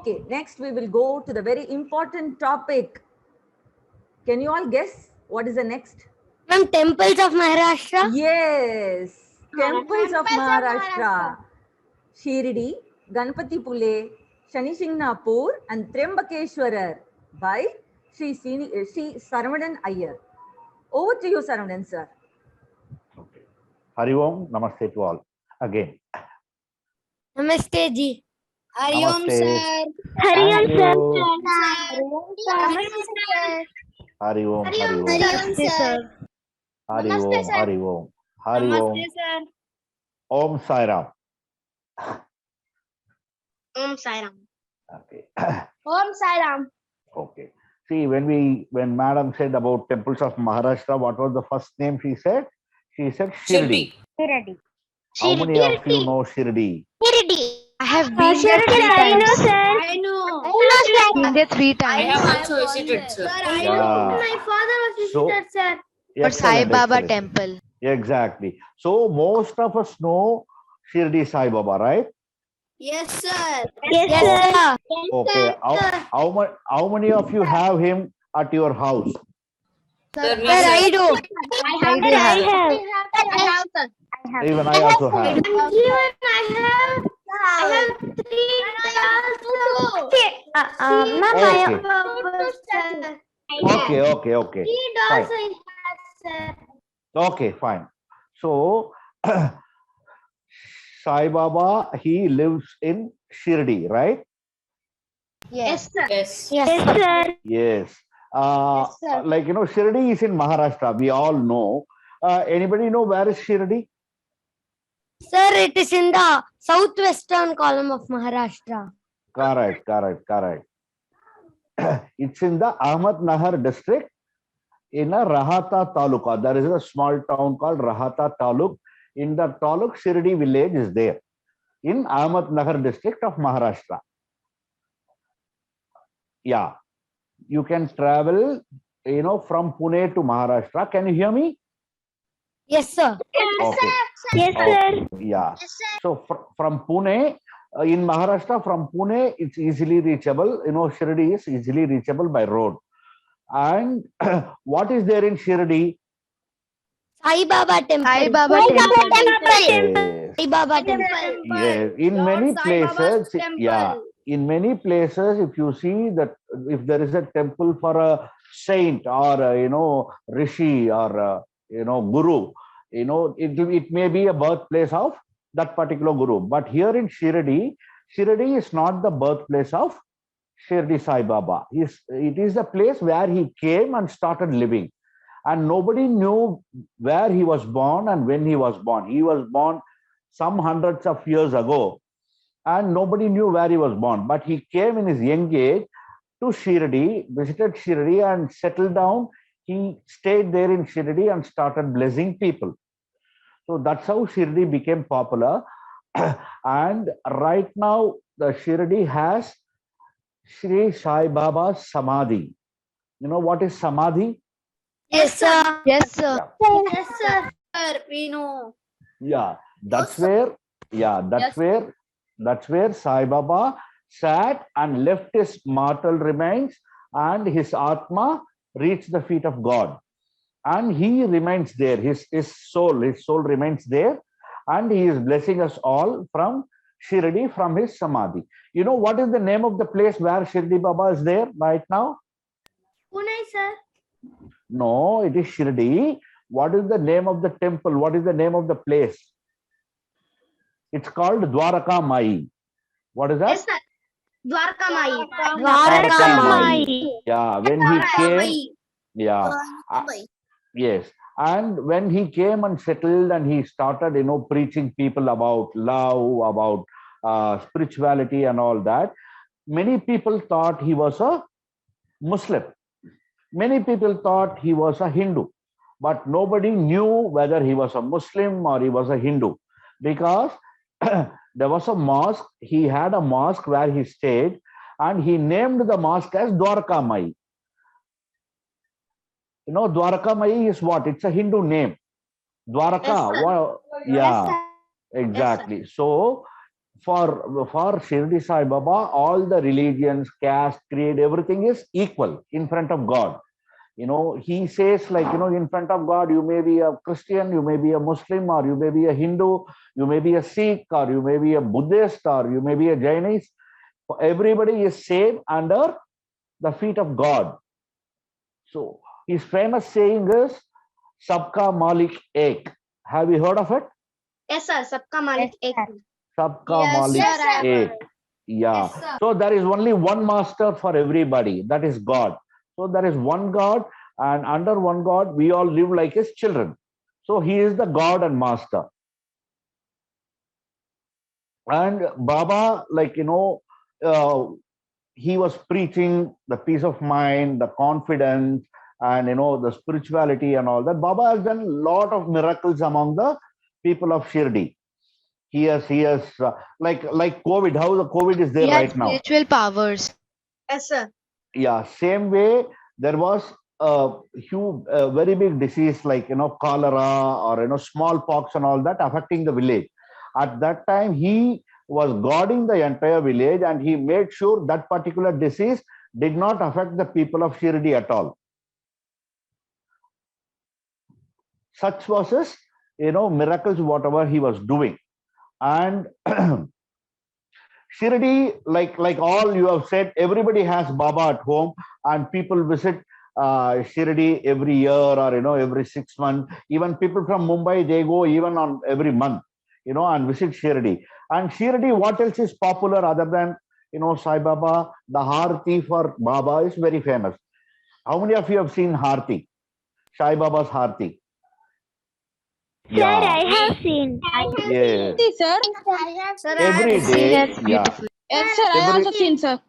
Okay, next we will go to the very important topic. Can you all guess what is the next? Ma'am, temples of Maharashtra? Yes, temples of Temples of Maharashtra. Shirdi, Ganapatipule, Shani Shingnapur and Trimbakeshwar by Shri Saravanan Iyer. Over to you, Saravanan sir. Okay. Hari Om, Namaste to all. Again. Namaste ji. Hari Om Namaste. sir. Hari Om sir. Hari Om, Hari Om. Namaste sir. Hari Namaste, Om, sir. Hari Om. Hari Om. Namaste sir. Om Sai Ram. Om Sai Ram. Okay. Om Sai Ram. Okay. See, when Madam said about temples of Maharashtra, what was the first name she said? She said Shirdi. How many of you know Shirdi? I have been there 3 times. I know. Been there 3 I times. have also visited, sir. Sir, I Yeah. know. My father was So- visited, sir. But Sai Excellent, Baba excellent. temple. Exactly. So most of us know Shirdi Sai Baba, right? Yes, sir. Yes, sir. Okay. How many of you have him at your house? Sir, me, Sir, I sir. do. I have. I have, sir. Even I also have. And even I have 3 dolls. Okay. 3 dolls I have, sir. Okay, fine. So Sai Baba, he lives in Shirdi, right? Yes, sir. Yes. Yes, sir. Yes. Yes, sir. Like Shirdi is in Maharashtra. We all know. Anybody know where is Shirdi? Sir, it is in the southwestern column of Maharashtra. Correct. It's in the Ahmednagar district in a Rahata Taluka. There is a small town called Rahata Taluk. In the Taluk, Shirdi village is there in Ahmednagar district of Maharashtra. Yeah, you can travel, from Pune to Maharashtra. Can you hear me? Yes, sir. Okay. Yes, sir. Yeah. Yes, sir. So from Pune, in Maharashtra, from Pune, it's easily reachable. Shirdi is easily reachable by road. And what is there in Shirdi? Sai Baba temple. Sai Baba temple. Yes. Sai Baba temple. Yes. In Lord many Sai places, Baba's temple. yeah. In many places, if you see that if there is a temple for a saint or rishi or guru, it may be a birthplace of that particular guru. But here in Shirdi is not the birthplace of Shirdi Sai Baba. It is the place where he came and started living. And nobody knew where he was born and when he was born. He was born some hundreds of years ago, and nobody knew where he was born. But he came in his young age to Shirdi, visited Shirdi and settled down. He stayed there in Shirdi and started blessing people. So that's how Shirdi became popular. And right now, the Shirdi has Shri Sai Baba's Samadhi. You know what is Samadhi? Yes, sir. Yes, sir. Yes, sir. We know. Yeah, that's where Sai Baba sat and left his mortal remains, and his Atma reached the feet of God. And he remains there. His soul remains there, and he is blessing us all from Shirdi, from his Samadhi. You know what is the name of the place where Shirdi Baba is there right now? Pune, sir. No, it is Shirdi. What is the name of the temple? What is the name of the place? It's called Dwaraka Mai. What is that? Yes, sir. Dwarka Mai. Dwaraka Mai. Yeah, when he came, yeah, yes. And when he came and settled and he started, preaching people about love, about spirituality and all that, many people thought he was a Muslim. Many people thought he was a Hindu, but nobody knew whether he was a Muslim or he was a Hindu, because there was a mosque. He had a mosque where he stayed, and he named the mosque as Dwarka Mai. Dwarka Mai is what? It's a Hindu name. Dwaraka. Yes, sir. Yeah, exactly. So for Shirdi Sai Baba, all the religions, caste, creed, everything is equal in front of God. He says, like, in front of God, you may be a Christian, you may be a Muslim, or you may be a Hindu, you may be a Sikh, or you may be a Buddhist, or you may be a Jainist. Everybody is same under the feet of God. So his famous saying is, Sabka Malik Ek. Have you heard of it? Yes, sir. Sabka Malik Ek. Sabka Yes, Malik sir, I have Ek. heard. Yeah. Yes, sir. So there is only one master for everybody. That is God. So there is one God, and under one God, we all live like his children. So he is the God and master. And Baba, like, he was preaching the peace of mind, the confidence, and the spirituality and all that. Baba has done a lot of miracles among the people of Shirdi. He has like COVID, how the COVID is there right now. Spiritual powers. Yes, sir. Yeah, same way there was a huge, very big disease like cholera or smallpox and all that affecting the village. At that time, he was guarding the entire village, and he made sure that particular disease did not affect the people of Shirdi at all. Such was his, miracles, whatever he was doing. And Shirdi, like all you have said, everybody has Baba at home, and people visit Shirdi every year or every 6 months. Even people from Mumbai, they go even on every month, and visit Shirdi. And Shirdi, what else is popular other than Sai Baba? The Harti for Baba is very famous. How many of you have seen Harti? Sai Baba's Harti. Sir, I have seen. Yeah. Sir. Sir, Every day, yeah. Yes, sir. I Every- also seen, sir.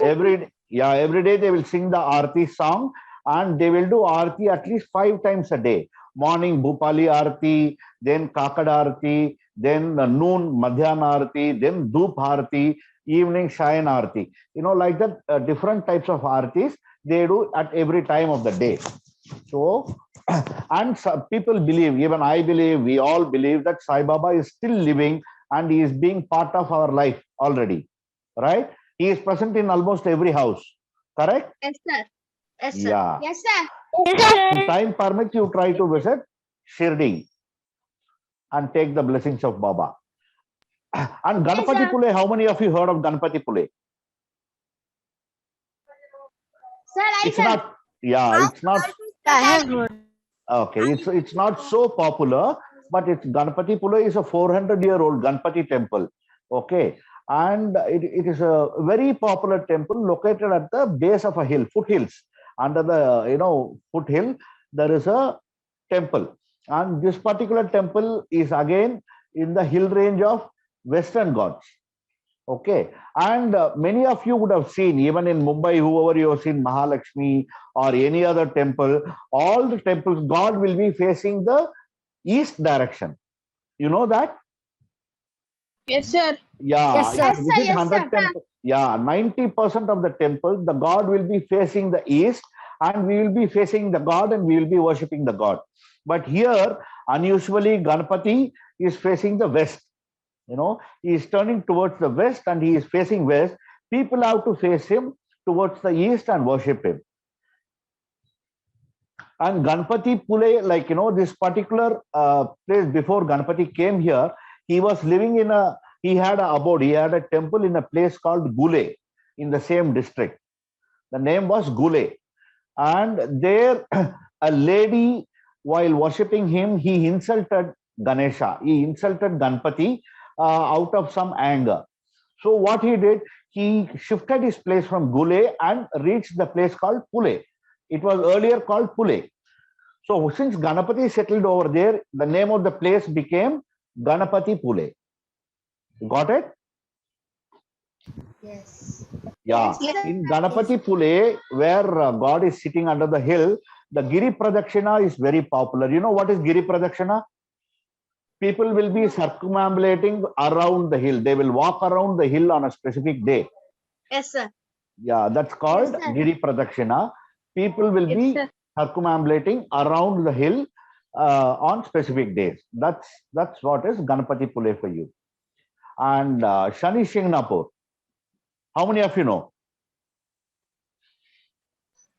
Every day they will sing the Aarti song, and they will do Aarti at least 5 times a day. Morning Bhupali Aarti, then Kakad Aarti, then noon Madhyana Aarti, then Dhoop Aarti, evening Shayan Aarti. Like that, different types of Aartis they do at every time of the day. So, and people believe, even I believe, we all believe that Sai Baba is still living, and he is being part of our life already, right? He is present in almost every house, correct? Yes, sir. Yes, sir. Yeah. Yes, sir. If time permits, you try to visit Shirdi and take the blessings of Baba. And Ganapatipule, how many of you heard of Ganapatipule? Sir, I It's not, yeah, it's not, I have heard. okay, it's not so popular, but it's Ganapatipule is a 400-year-old Ganpati temple, okay? And it is a very popular temple located at the base of a hill, foothills. Under the foothill, there is a temple, and this particular temple is again in the hill range of Western Ghats. Okay, and many of you would have seen, even in Mumbai, whoever you have seen Mahalakshmi or any other temple, all the temples, God will be facing the east direction. You know that? Yes, sir. Yeah, Yes, sir. if you visit 100 temples, yeah, 90% of the temple, the God will be facing the east, and we will be facing the God, and we will be worshipping the God. But here, unusually, Ganapati is facing the west. He is turning towards the west, and he is facing west. People have to face him towards the east and worship him. And Ganapatipule, like, this particular place, before Ganapati came here, he was living he had a abode, he had a temple in a place called Gule in the same district. The name was Gule. And there, a lady, while worshipping him, he insulted Ganesha. He insulted Ganpati out of some anger. So what he did, he shifted his place from Gule and reached the place called Pule. It was earlier called Pule. So since Ganapati settled over there, the name of the place became Ganapatipule. Got it? Yes. Yeah. In Ganapatipule, where God is sitting under the hill, the Giri Pradakshina is very popular. You know what is Giri Pradakshina? People will be circumambulating around the hill. They will walk around the hill on a specific day. Yes, sir. Yeah, that's called Yes, sir. Giri Pradakshina. People will Yes, be sir. circumambulating around the hill on specific days. That's what is Ganapatipule for you. and Shani Shingnapur. How many of you know?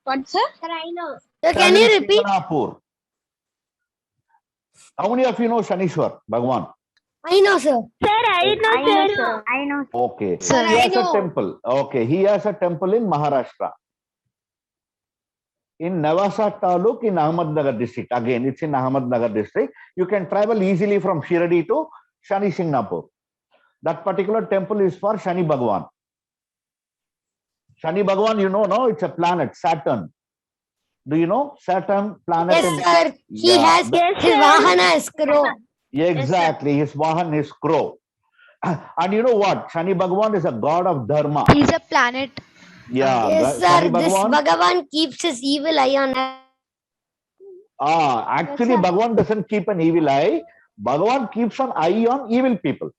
What, sir? Sir, I know. Sir, can you Shani repeat? Shingnapur. How many of you know Shanishwar Bhagwan? I know, sir. I know. Okay. Sir, He I has a know. temple. Okay. He has a temple in Maharashtra. In Navasa Taluk in Ahmednagar district. Again, it's in Ahmednagar district. You can travel easily from Shirdi to Shani Shingnapur. That particular temple is for Shani Bhagwan. Shani Bhagwan, you know, no, it's a planet, Saturn. Do you know Saturn planet? Yes, sir. He Yeah, has his Vahana is crow. exactly. His Vahan is crow. And you know what? Shani Bhagwan is a god of dharma. He's a planet. Yeah, Yes, Shani sir. This Bhagwan. Bhagavan keeps his evil eye on us. Actually, Yes, sir. Bhagwan doesn't keep an evil eye. Bhagwan keeps an eye on evil people.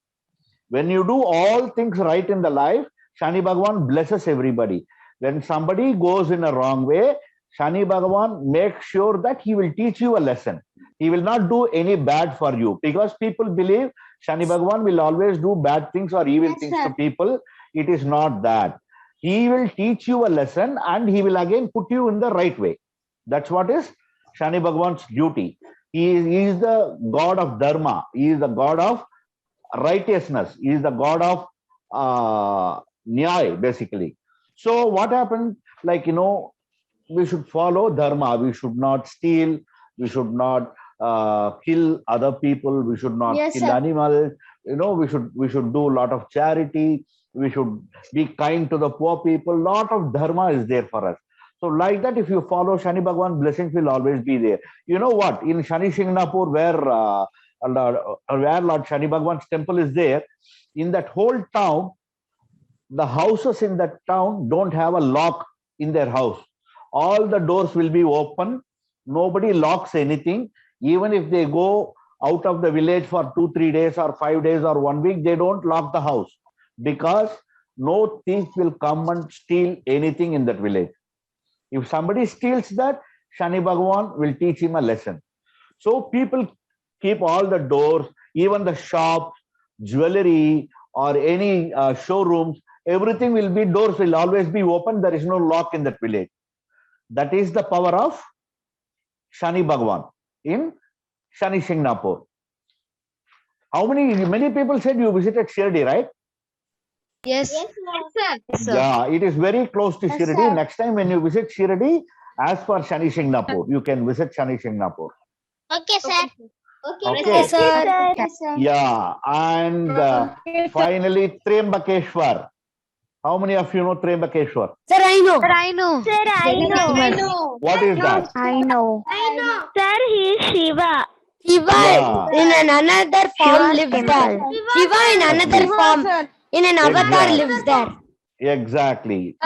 When you do all things right in the life, Shani Bhagwan blesses everybody. When somebody goes in a wrong way, Shani Bhagwan makes sure that he will teach you a lesson. He will not do any bad for you because people believe Shani Bhagwan will always do bad things or evil Yes, things sir. to people. It is not that. He will teach you a lesson and he will again put you in the right way. That's what is Shani Bhagwan's duty. He is the god of dharma. He is the god of righteousness. He is the god of nyay, basically. So what happened? Like, you know, we should follow dharma. We should not steal. We should not kill other people. We should not Yes, kill sir. animals. You know, we should do a lot of charity. We should be kind to the poor people. Lot of dharma is there for us. So like that, if you follow Shani Bhagwan, blessings will always be there. You know what? In Shani Shingnapur, where Lord Shani Bhagwan's temple is there, in that whole town, the houses in that town don't have a lock in their house. All the doors will be open. Nobody locks anything. Even if they go out of the village for 2-3 days or 5 days or 1 week, they don't lock the house because no thief will come and steal anything in that village. If somebody steals that, Shani Bhagwan will teach him a lesson. So people keep all the doors, even the shops, jewelry, or any showrooms, everything will be, doors will always be open. There is no lock in that village. That is the power of Shani Bhagwan in Shani Shingnapur. Many people said you visited Shirdi, right? Yes. Yes, sir. Yes, sir. Yeah, it is very close to Yes, Shirdi. sir. Next time when you visit Shirdi, ask for Shani Shingnapur. You can visit Shani Shingnapur. Okay, sir. Okay. Yes, sir. Yes, sir. Yeah, and finally Trimbakeshwar. How many of you know Trimbakeshwar? Sir, I know. I know. Sir, I know. What is that? I know. Sir, he is Shiva. Shiva Yeah. in another form lives there. Shiva in another form, in an avatar Exactly. lives there. Exactly.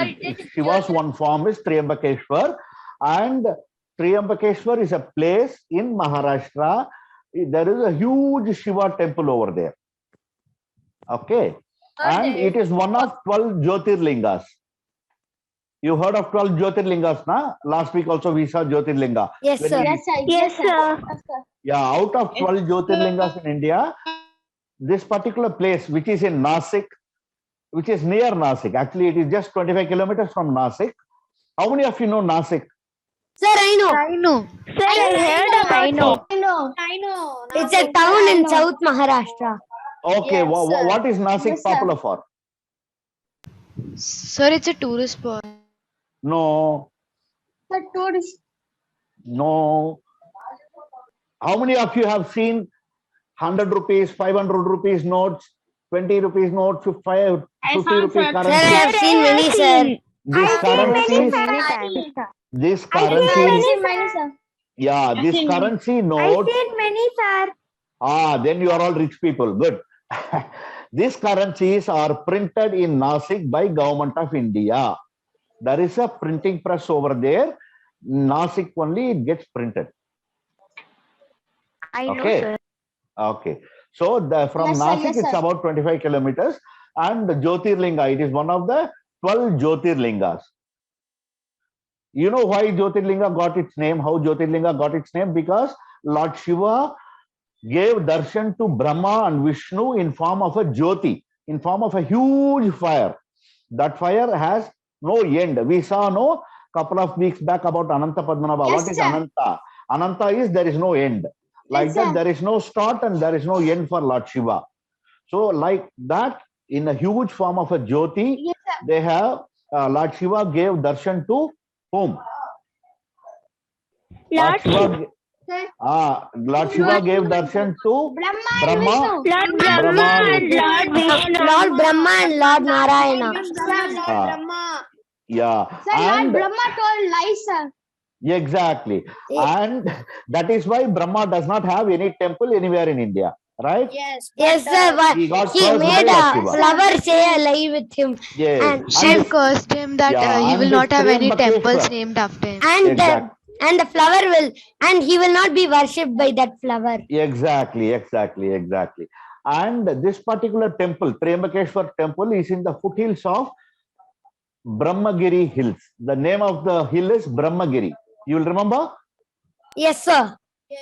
Shiva's one form is Trimbakeshwar, and Trimbakeshwar is a place in Maharashtra. There is a huge Shiva temple over there. Okay. And it is one of 12 Jyotirlingas. You heard of 12 Jyotirlingas, na? Last week also we saw Jyotirlinga. Yes, When sir. we- Yes, sir. Yes, sir. Yeah, out of 12 Jyotirlingas in India, this particular place, which is in Nasik, which is near Nasik, actually it is just 25 kilometers from Nasik. How many of you know Nasik? Sir, I know. I know. Sir, I heard about it. I know. It's a town in South Maharashtra. Okay, Yes, sir. what is Nasik Yes, sir. popular for? Sir, it's a tourist spot. No, The tourist. no. How many of you have seen 100 rupees, 500 rupees notes, 20 rupees notes, 50 rupees Sir, I currency? have seen many, sir. These currencies, these currencies, yeah, these currency notes. many, sir. Then you are all rich people. Good. These currencies are printed in Nasik by Government of India. There is a printing press over there. Nasik only it gets printed. I know, Okay. sir. Okay. So from Yes, sir, Nasik, yes, it's sir. about 25 kilometers. And the Jyotirlinga, it is one of the 12 Jyotirlingas. You know why Jyotirlinga got its name? How Jyotirlinga got its name? Because Lord Shiva gave darshan to Brahma and Vishnu in form of a jyoti, in form of a huge fire. That fire has no end. We saw no couple of weeks back about Ananta Padmanabha. Yes, What is sir. Ananta? Ananta is there is no end. Like Yes, that, sir. there is no start and there is no end for Lord Shiva. So, like that, in a huge form of a jyoti, Yes, sir. they have Lord Shiva gave darshan to whom? Lord Shiva, Sir. Lord Shiva gave darshan to Brahma and Brahma, Vishnu. Lord Brahma Brahma and and Lord Vishnu. Lord Brahma and Lord Narayana. Sir, Lord Ah. Brahma. Yeah, Sir, Lord and Brahma told lies, sir. exactly, and that is why Brahma does not have any temple anywhere in India, right? Yes. Yes, sir. But He got he cursed by made Lord a Shiva. flower say a lie with him. Yes, And Shiv cursed him that Yeah, he and will this not have any temples Trimbakeshwar. named after him. and Exact. the flower will, and he will not be worshipped by that flower. Exactly. And this particular temple, Trimbakeshwar temple, is in the foothills of Brahmagiri Hills. The name of the hill is Brahmagiri. You will remember? Yes, sir.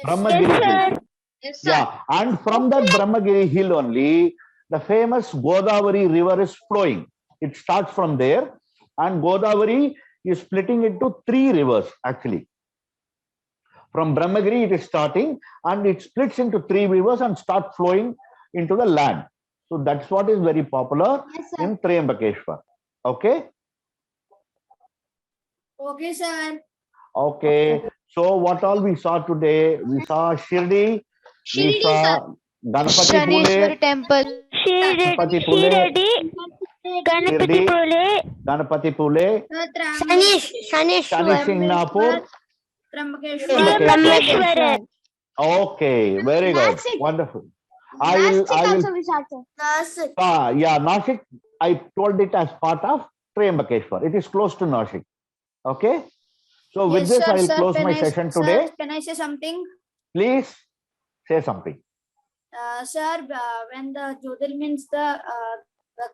Brahmagiri Hills. Yes, sir. Yeah, and from that Brahmagiri hill only, the famous Godavari river is flowing. It starts from there, and Godavari is splitting into 3 rivers actually. From Brahmagiri, it is starting, and it splits into 3 rivers and start flowing into the land. So that's what is very popular Yes, sir. in Trimbakeshwar. Okay. Okay, sir. Okay. So what all we saw today? We saw Shirdi, we Shirdi, saw Ganapatipule, Shanishwar temple. Ganapatipule, Ganapatipule, Ganapatipule, Shani Shani Shingnapur. Singnapur, Trimbakeshwar. Trimbakeshwar. Okay, very good, Nashik. wonderful. I will. also we saw, sir. Yeah, Nashik. I told it as part of Trimbakeshwar. It is close to Nashik. Okay. So with this, I will close my session today. Can I say something? Please say something. Sir, when the Jodhil means the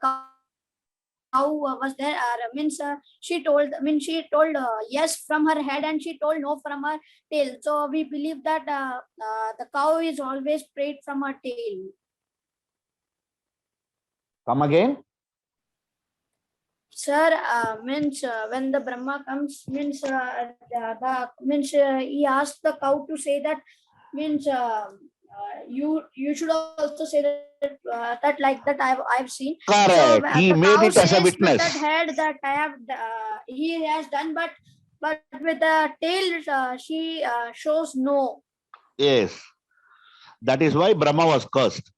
cow was there, she told yes from her head and she told no from her tail. So we believe that the cow is always prayed from her tail. Come again. Sir, when the Brahma comes, he asked the cow to say that you should also say that like that I've seen. Correct. So, He the made cow it as a says with witness. that head that I have he has done, but with the tail she shows no. Yes. That is why Brahma was cursed.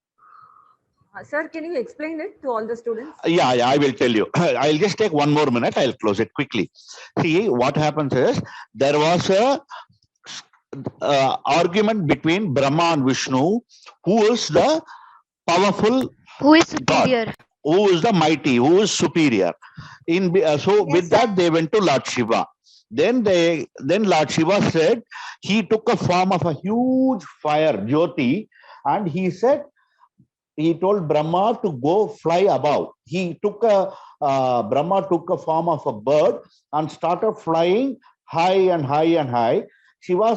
Sir, can you explain it to all the students? Yeah, I will tell you. I'll just take 1 more minute. I'll close it quickly. See, what happens is there was a argument between Brahma and Vishnu, who is the powerful Who is God, superior? who is the mighty, who is superior. With that, they went to Lord Shiva. Then Lord Shiva said, he took a form of a huge fire, Jyoti, and he told Brahma to go fly above. Brahma took a form of a bird and started flying high and high and high. Shiva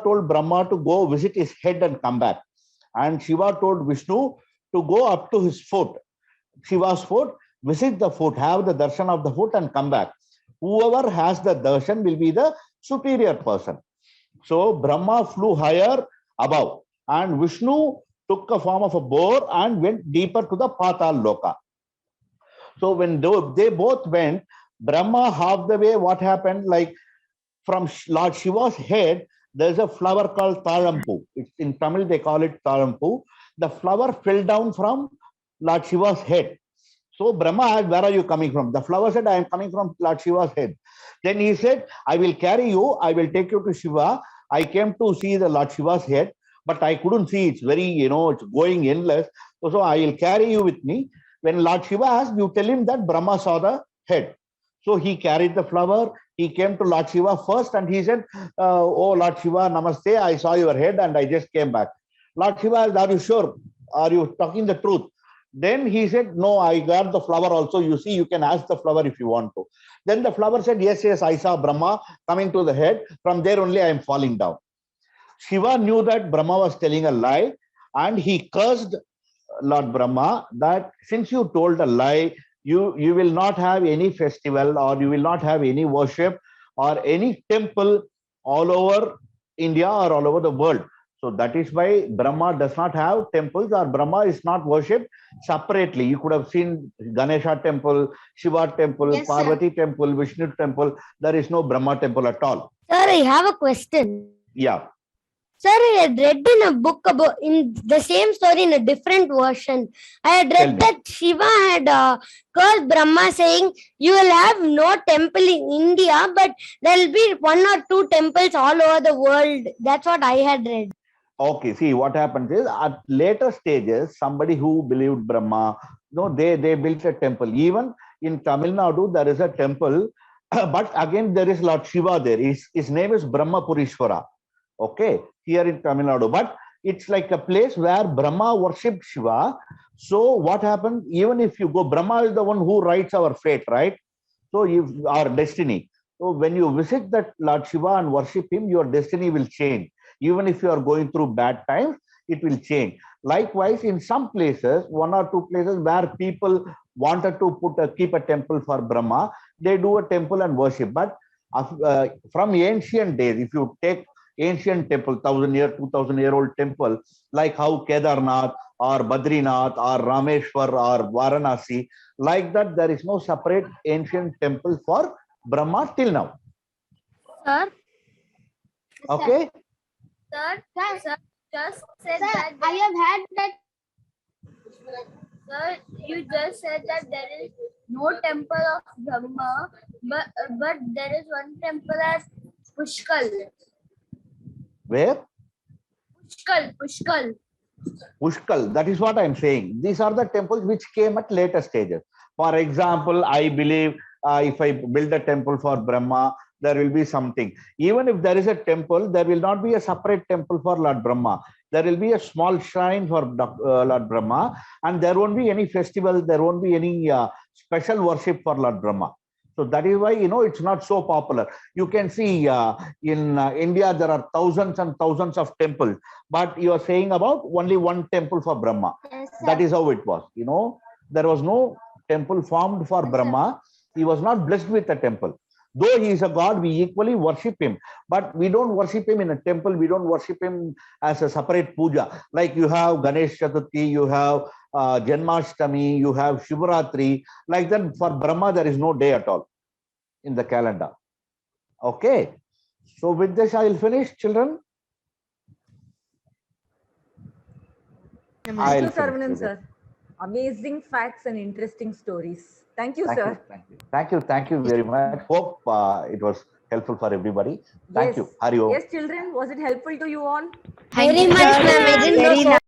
told Brahma to go visit his head and come back. And Shiva told Vishnu to go up to his foot, Shiva's foot, visit the foot, have the darshan of the foot and come back. Whoever has the darshan will be the superior person. So Brahma flew higher above and Vishnu took a form of a boar and went deeper to the Patal Loka. So when they both went, Brahma half the way, what happened? Like from Lord Shiva's head, there's a flower called Talampu. In Tamil, they call it Talampu. The flower fell down from Lord Shiva's head. So Brahma asked, where are you coming from? The flower said, I am coming from Lord Shiva's head. Then he said, I will carry you. I will take you to Shiva. I came to see the Lord Shiva's head, but I couldn't see. It's very, it's going endless. So I will carry you with me. When Lord Shiva asked, you tell him that Brahma saw the head. So he carried the flower. He came to Lord Shiva first and he said, oh Lord Shiva, namaste. I saw your head and I just came back. Lord Shiva asked, are you sure? Are you talking the truth? Then he said, no, I got the flower also. You see, you can ask the flower if you want to. Then the flower said, yes, I saw Brahma coming to the head. From there only I am falling down. Shiva knew that Brahma was telling a lie, and he cursed Lord Brahma that since you told a lie, you will not have any festival, or you will not have any worship or any temple all over India or all over the world. So that is why Brahma does not have temples, or Brahma is not worshipped separately. You could have seen Ganesha temple, Shiva temple, Yes, sir. Parvati temple, Vishnu temple. There is no Brahma temple at all. Sir, I have a question. Yeah. Sir, I had read in a book about in the same story in a different version. I had Tell read me. that Shiva had cursed Brahma, saying, "You will have no temple in India, but there will be 1 or 2 temples all over the world." That's what I had read. Okay, see what happens is at later stages, somebody who believed Brahma, they built a temple. Even in Tamil Nadu, there is a temple, but again there is Lord Shiva there. His name is Brahma Purishwara. Okay, here in Tamil Nadu, but it's like a place where Brahma worshipped Shiva. So what happened? Even if you go, Brahma is the one who writes our fate, right? So our destiny. So when you visit that Lord Shiva and worship him, your destiny will change. Even if you are going through bad times, it will change. Likewise, in some places, 1 or 2 places where people wanted to keep a temple for Brahma, they do a temple and worship. But from ancient days, if you take ancient temple, 1,000-year, 2,000-year-old temple, like how Kedarnath or Badrinath or Rameshwar or Varanasi, like that, there is no separate ancient temple for Brahma till now. Sir. Okay? Sir, just said that I have had that. Sir, you just said that there is no temple of Brahma, but there is one temple at Pushkal. Where? Pushkal. Pushkal, that is what I'm saying. These are the temples which came at later stages. For example, I believe if I build a temple for Brahma, there will be something. Even if there is a temple, there will not be a separate temple for Lord Brahma. There will be a small shrine for Lord Brahma, and there won't be any festival, there won't be any special worship for Lord Brahma. So that is why, it's not so popular. You can see in India, there are thousands and thousands of temples, but you are saying about only one temple for Brahma. Yes, That is how it was. There was no temple formed for Brahma. He was not blessed with a temple. Though he is a god, we equally worship him. But we don't worship him in a temple. We don't worship him as a separate puja. Like you have Ganesh Chaturthi, you have Janmashtami, you have Shivaratri. Like that, for Brahma, there is no day at all in the calendar. Okay. So with this, I will finish, children. Thank I'll you, finish Saravanan, with it. sir. Amazing facts and interesting stories. Thank you, Thank sir. you. Thank you very much. Hope it was helpful for everybody. Thank Yes. you. Hari Om. Yes, children, was it helpful to you all? Very much, ma'am. I didn't know Very so nice.